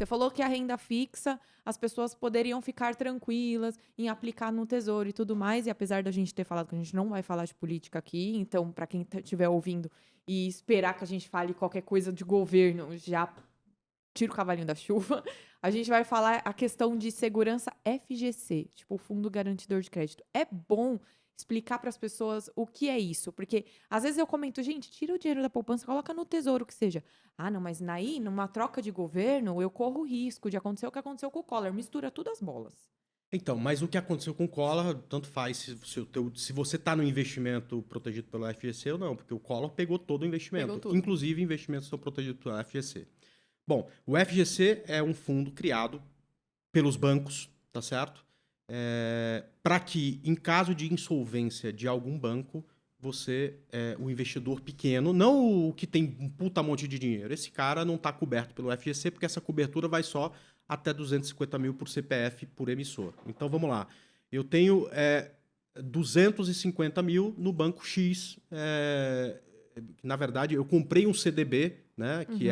Você falou que a renda fixa, as pessoas poderiam ficar tranquilas em aplicar no Tesouro e tudo mais, e apesar da gente ter falado que a gente não vai falar de política aqui, então para quem estiver ouvindo e esperar que a gente fale qualquer coisa de governo, já tira o cavalinho da chuva. A gente vai falar a questão de segurança FGC, tipo o Fundo Garantidor de Crédito. É bom explicar para as pessoas o que é isso, porque às vezes eu comento, gente, tira o dinheiro da poupança, coloca no tesouro que seja. Ah, não, mas aí, numa troca de governo, eu corro o risco de acontecer o que aconteceu com o Collor. Mistura tudo as bolas. Então, mas o que aconteceu com o Collor, tanto faz se você está no investimento protegido pelo FGC ou não, porque o Collor pegou todo o Pegou investimento, tudo. inclusive investimentos são protegidos pelo FGC. Bom, o FGC é um fundo criado pelos bancos, tá certo? Para que, em caso de insolvência de algum banco, o investidor pequeno, não o que tem um puta monte de dinheiro, esse cara não está coberto pelo FGC, porque essa cobertura vai só até 250 mil por CPF por emissor. Então, vamos lá. Eu tenho 250 mil no banco X. Na verdade, eu comprei um CDB, né? Que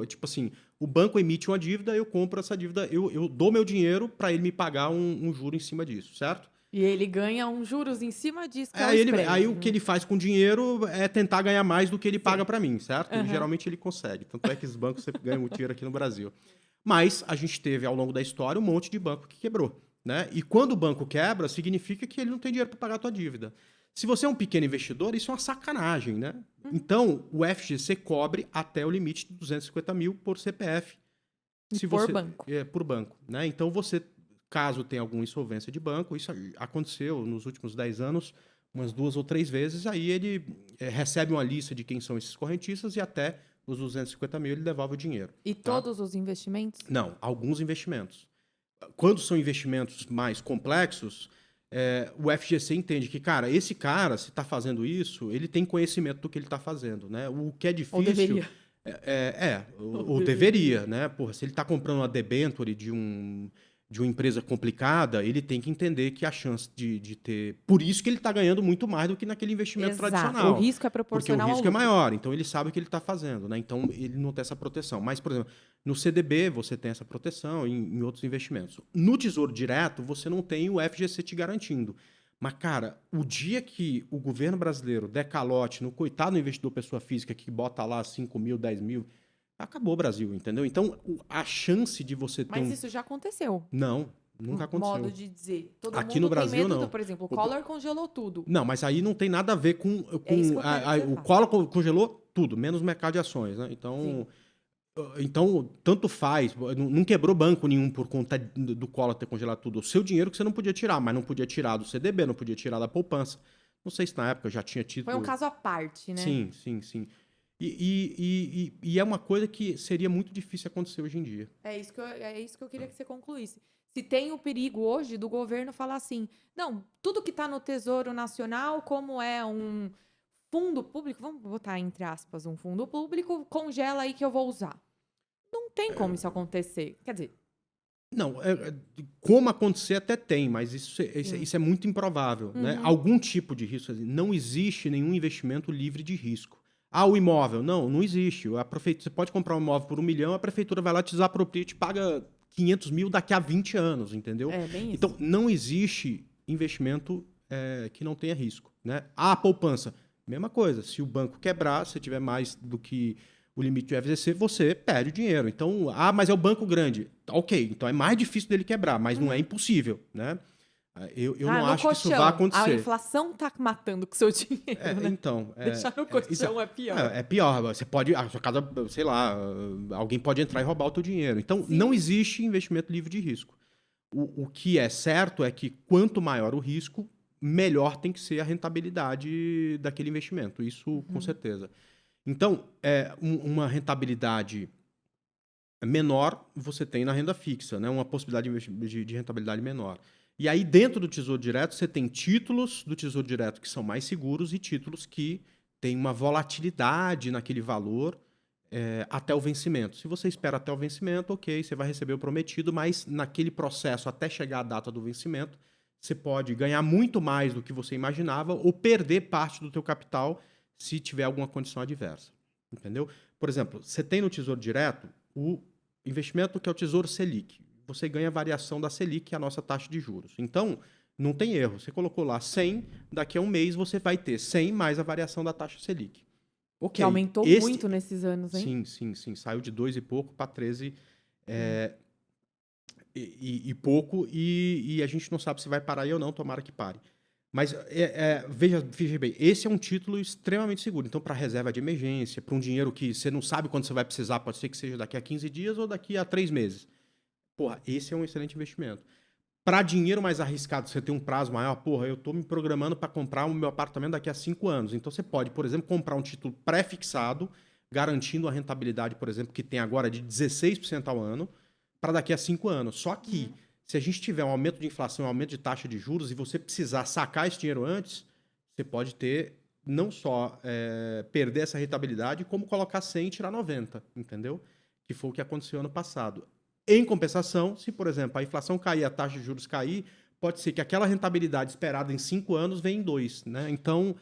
tipo assim, o banco emite uma dívida, eu compro essa dívida, eu dou meu dinheiro para ele me pagar um juro em cima disso, certo? E ele ganha uns juros em cima disso, que é o Aí o spread. que ele faz com o dinheiro é tentar ganhar mais do que ele paga Sim. para mim, certo? E Aham. geralmente ele consegue. Tanto é que os bancos sempre ganham muito dinheiro aqui no Brasil. Mas a gente teve, ao longo da história, um monte de banco que quebrou, né? E quando o banco quebra, significa que ele não tem dinheiro para pagar a tua dívida. Se você é um pequeno investidor, isso é uma sacanagem, né? Então, o FGC cobre até o limite de 250 mil por CPF. E Se por você banco. por banco, né? Então, caso tenha alguma insolvência de banco, isso aconteceu nos últimos 10 anos, umas 2 ou 3 vezes, aí ele recebe uma lista de quem são esses correntistas e até os 250 mil ele devolve o dinheiro. E Tá? todos os investimentos? Não, alguns investimentos. Quando são investimentos mais complexos, o FGC entende que, cara, esse cara, se está fazendo isso, ele tem conhecimento do que ele está fazendo, né? O que é Ou difícil deveria? ou deveria, né? Porra, se ele está comprando uma debenture de uma empresa complicada, ele tem que entender que a chance de ter. Por isso que ele está ganhando muito mais do que naquele investimento Exato. O tradicional. risco é Porque o proporcional ao risco é lucro. maior, então ele sabe o que ele está fazendo, né? Então ele não tem essa proteção. Mas, por exemplo, no CDB você tem essa proteção, em outros investimentos. No Tesouro Direto, você não tem o FGC te garantindo. Mas, cara, o dia que o governo brasileiro der calote no coitado do investidor pessoa física que bota lá 5 mil, 10 mil, acabou o Brasil, entendeu? Então, a chance de você ter Mas um. isso já aconteceu. Não, nunca Modo aconteceu. de dizer. Todo Aqui no mundo tem Brasil, medo não. por exemplo, o O- Collor congelou tudo. Não, mas aí não tem nada a ver com. É isso que eu quero que você O fale. Collor congelou tudo, menos o mercado de ações, né? Sim. Então, tanto faz. Não quebrou banco nenhum por conta do Collor ter congelado tudo. O seu dinheiro que você não podia tirar, mas não podia tirar do CDB, não podia tirar da poupança. Não sei se na época já tinha Foi um tido. caso à parte, né? Sim, sim, sim. E é uma coisa que seria muito difícil acontecer hoje em dia. É isso que eu queria que você concluísse. Se tem o perigo hoje do governo falar assim, não, tudo que está no Tesouro Nacional, como é um fundo público, vamos botar entre aspas um fundo público, congela aí que eu vou usar. Não tem como isso acontecer. Quer dizer, Não, como acontecer até tem, mas sim. isso é muito improvável, né? Uhum. Algum tipo de risco, assim, não existe nenhum investimento livre de risco. Ah, o imóvel, não existe. Você pode comprar um imóvel por 1 milhão, a prefeitura vai lá, te desapropria e te paga 500 mil daqui a 20 anos, entendeu? É bem Então, isso. não existe investimento que não tenha risco, né? A poupança, mesma coisa. Se o banco quebrar, se tiver mais do que o limite do FGC, você perde o dinheiro. Então, mas é o banco grande. Ok, então é mais difícil dele quebrar, mas não é Uhum. impossível, né? Eu Ah, não no acho que isso vá colchão. A acontecer. inflação tá matando com o seu dinheiro, né? Então, Deixar no colchão é pior. é pior. Você pode, a sua casa, sei lá, alguém pode entrar e roubar o teu dinheiro. Então, não Sim. existe investimento livre de risco. O que é certo é que quanto maior o risco, melhor tem que ser a rentabilidade daquele investimento. Isso, com Uhum. certeza. Então, uma rentabilidade menor você tem na renda fixa, né? Uma possibilidade de rentabilidade menor. E aí, dentro do Tesouro Direto, você tem títulos do Tesouro Direto que são mais seguros e títulos que têm uma volatilidade naquele valor até o vencimento. Se você espera até o vencimento, ok, você vai receber o prometido, mas naquele processo, até chegar à data do vencimento, você pode ganhar muito mais do que você imaginava ou perder parte do teu capital se tiver alguma condição adversa. Entendeu? Por exemplo, você tem no Tesouro Direto investimento que é o Tesouro Selic. Você ganha a variação da Selic, que é a nossa taxa de juros. Então, não tem erro. Você colocou lá 100, daqui a um mês você vai ter 100 mais a variação da taxa Selic. Que Ok. aumentou muito nesses anos, hein? Sim. Saiu de 2 e pouco para 13 É. e pouco, e a gente não sabe se vai parar aí ou não, tomara que pare. Mas veja bem, esse é um título extremamente seguro. Então, para reserva de emergência, para um dinheiro que você não sabe quando você vai precisar, pode ser que seja daqui a 15 dias ou daqui a 3 meses. Porra, esse é um excelente investimento. Para dinheiro mais arriscado, você tem um prazo maior, porra, eu estou me programando para comprar o meu apartamento daqui a 5 anos. Então, você pode, por exemplo, comprar um título pré-fixado, garantindo a rentabilidade, por exemplo, que tem agora de 16% ao ano, para daqui a 5 anos. Só que, se a gente tiver um aumento de inflação, um aumento de taxa de juros, e você precisar sacar esse dinheiro antes, você pode ter, não só perder essa rentabilidade, como colocar 100 e tirar 90, entendeu? Que foi o que aconteceu ano passado. Em compensação, se, por exemplo, a inflação cair, a taxa de juros cair, pode ser que aquela rentabilidade esperada em 5 anos venha em 2, né? Então,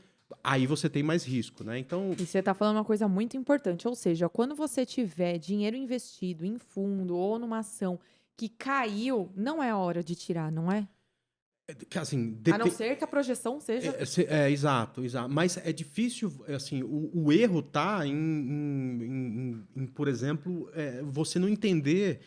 aí você tem mais risco, né? Então, E você está falando uma coisa muito importante, ou seja, quando você tiver dinheiro investido em fundo ou numa ação que caiu, não é a hora de tirar, não é? assim, A não ser que a projeção seja. exato. Mas é difícil, assim, o erro tá por exemplo, você não entender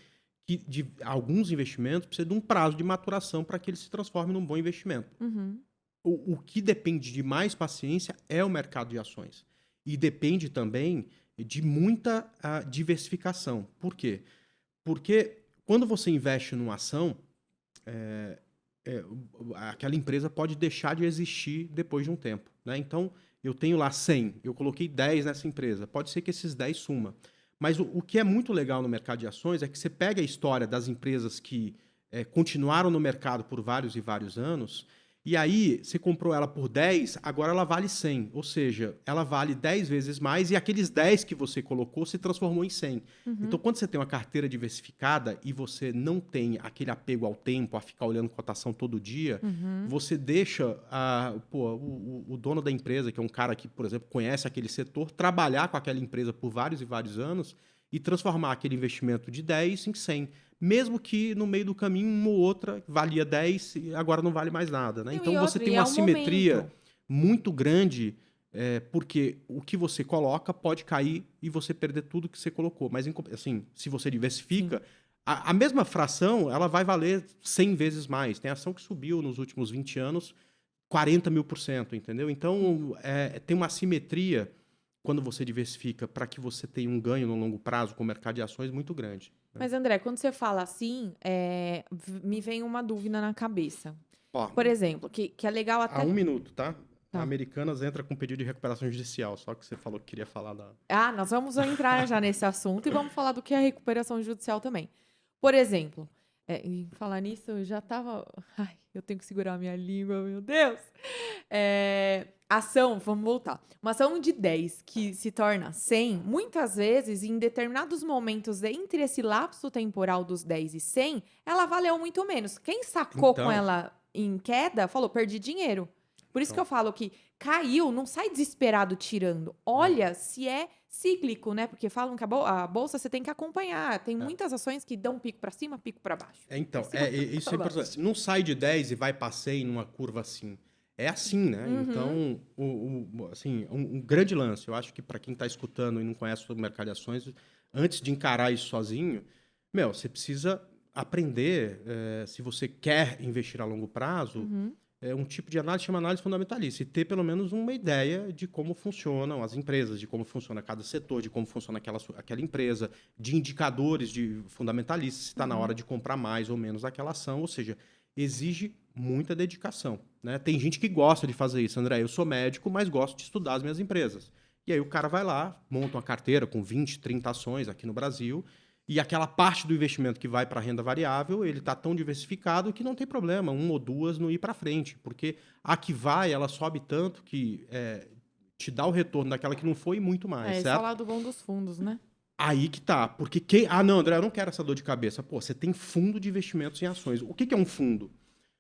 que de alguns investimentos precisa de um prazo de maturação para que ele se transforme num bom investimento. Uhum. O que depende de mais paciência é o mercado de ações. E depende também de muita diversificação. Por quê? Porque quando você investe numa ação, aquela empresa pode deixar de existir depois de um tempo, né? Então, eu tenho lá 100, eu coloquei 10 nessa empresa. Pode ser que esses 10 suma. Mas o que é muito legal no mercado de ações é que você pega a história das empresas que continuaram no mercado por vários e vários anos, e aí você comprou ela por 10, agora ela vale 100. Ou seja, ela vale 10 vezes mais e aqueles 10 que você colocou se transformou em 100. Então, quando você tem uma carteira diversificada e você não tem aquele apego ao tempo, a ficar olhando cotação todo dia, você deixa o dono da empresa, que é um cara que, por exemplo, conhece aquele setor, trabalhar com aquela empresa por vários e vários anos e transformar aquele investimento de 10 em 100. Mesmo que no meio do caminho, uma ou outra valia 10 e agora não vale mais nada, né? Não, Então e você outra, tem e é uma o simetria momento. muito grande, porque o que você coloca pode cair e você perder tudo que você colocou. Mas, assim, se você diversifica, a mesma fração ela vai valer 100 vezes mais. Tem ação que subiu nos últimos 20 anos 40.000%, entendeu? Então, tem uma simetria quando você diversifica para que você tenha um ganho no longo prazo com o mercado de ações muito grande. Mas, André, quando você fala assim, me vem uma dúvida na cabeça. Ó, Por exemplo, que é legal há até. 1 minuto, tá? A Tá. Americanas entra com pedido de recuperação judicial, só que você falou que queria falar da... Ah, nós vamos entrar já nesse assunto e vamos falar do que é recuperação judicial também. Por exemplo, em falar nisso, eu já tava. Ai, eu tenho que segurar a minha língua, meu Deus! Ação, vamos voltar. Uma ação de 10 que se torna 100, muitas vezes, em determinados momentos entre esse lapso temporal dos 10 e 100, ela valeu muito menos. Quem sacou com Então, ela em queda, falou, perdi dinheiro. Por isso que eu falo que caiu, não sai desesperado tirando. Olha se é cíclico, né? Porque falam que a bolsa você tem que acompanhar. Tem muitas ações que dão pico para cima, pico para baixo. então, Pra cima, isso pra é baixo. importante. Não sai de 10 e vai passeio numa curva assim. É assim, né? Então, assim, um grande lance. Eu acho que para quem está escutando e não conhece o mercado de ações, antes de encarar isso sozinho, você precisa aprender, se você quer investir a longo prazo, um tipo de análise chama análise fundamentalista e ter pelo menos uma ideia de como funcionam as empresas, de como funciona cada setor, de como funciona aquela empresa, de indicadores de fundamentalistas, se está na hora de comprar mais ou menos aquela ação, ou seja, exige muita dedicação, né? Tem gente que gosta de fazer isso, André, eu sou médico, mas gosto de estudar as minhas empresas. E aí o cara vai lá, monta uma carteira com 20, 30 ações aqui no Brasil, e aquela parte do investimento que vai para a renda variável, ele está tão diversificado que não tem problema, uma ou duas não ir para frente, porque a que vai, ela sobe tanto que te dá o retorno daquela que não foi e muito mais, Esse é o certo? lado bom dos fundos, né? Aí que tá, porque quem... Ah, não, André, eu não quero essa dor de cabeça. Pô, você tem fundo de investimentos em ações. O que é um fundo?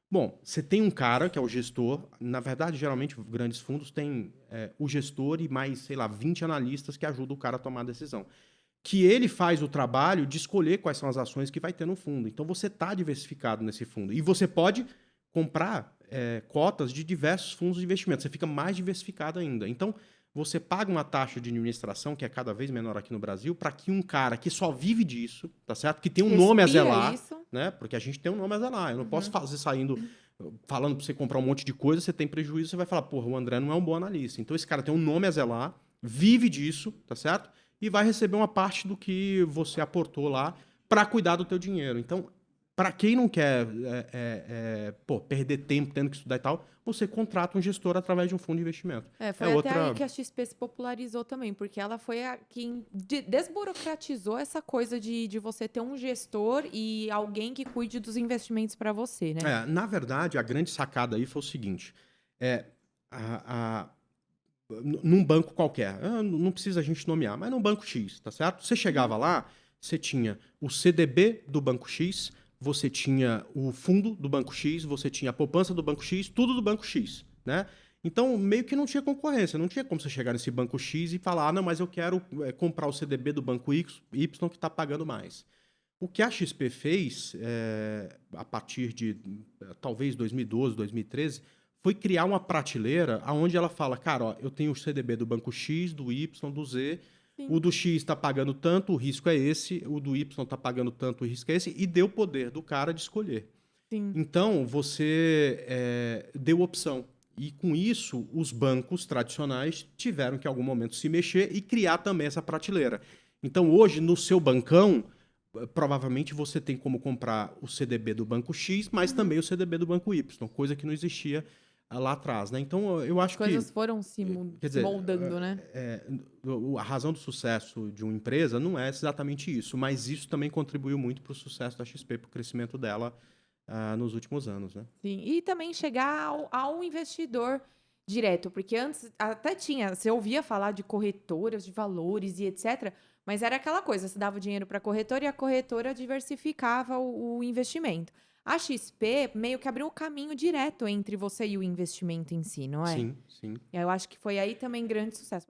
Bom, você tem um cara que é o gestor. Na verdade, geralmente, grandes fundos têm o gestor e mais, sei lá, 20 analistas que ajudam o cara a tomar a decisão. que ele faz o trabalho de escolher quais são as ações que vai ter no fundo. Então, você está diversificado nesse fundo. E você pode comprar cotas de diversos fundos de investimento. Você fica mais diversificado ainda. Então, você paga uma taxa de administração, que é cada vez menor aqui no Brasil, para que um cara que só vive disso, tá certo? Que tem um nome a Respira zelar, isso. né? Porque a gente tem um nome a zelar. Eu não posso fazer falando para você comprar um monte de coisa, você tem prejuízo, você vai falar, porra, o André não é um bom analista. Então, esse cara tem um nome a zelar, vive disso, tá certo? E vai receber uma parte do que você aportou lá para cuidar do teu dinheiro. Então, para quem não quer perder tempo tendo que estudar e tal, você contrata um gestor através de um fundo de investimento. Foi até aí que a XP se popularizou também, porque ela foi quem desburocratizou essa coisa de você ter um gestor e alguém que cuide dos investimentos para você, né? Na verdade, a grande sacada aí foi o seguinte: num banco qualquer, não precisa a gente nomear, mas num banco X, tá certo? Você chegava lá, você tinha o CDB do banco X, você tinha o fundo do banco X, você tinha a poupança do banco X, tudo do banco X, né? Então, meio que não tinha concorrência, não tinha como você chegar nesse banco X e falar, não, mas eu quero comprar o CDB do banco Y que está pagando mais. O que a XP fez, a partir de talvez 2012, 2013, foi criar uma prateleira onde ela fala, cara, ó, eu tenho o CDB do banco X, do Y, do Z, Sim. o do X está pagando tanto, o risco é esse, o do Y está pagando tanto, o risco é esse, e deu poder do cara de escolher. Sim. Então, você deu opção. E com isso, os bancos tradicionais tiveram que, em algum momento, se mexer e criar também essa prateleira. Então, hoje, no seu bancão, provavelmente você tem como comprar o CDB do banco X, mas também o CDB do banco Y, coisa que não existia lá atrás, né? Então, eu acho As coisas foram se quer dizer, moldando, né? a razão do sucesso de uma empresa não é exatamente isso, mas isso também contribuiu muito para o sucesso da XP, para o crescimento dela nos últimos anos, né? Sim, e também chegar ao investidor direto, porque antes até tinha, você ouvia falar de corretoras de valores e etc, mas era aquela coisa, você dava o dinheiro para a corretora e a corretora diversificava o investimento. A XP meio que abriu o caminho direto entre você e o investimento em si, não é? Sim, sim. E aí eu acho que foi aí também grande sucesso.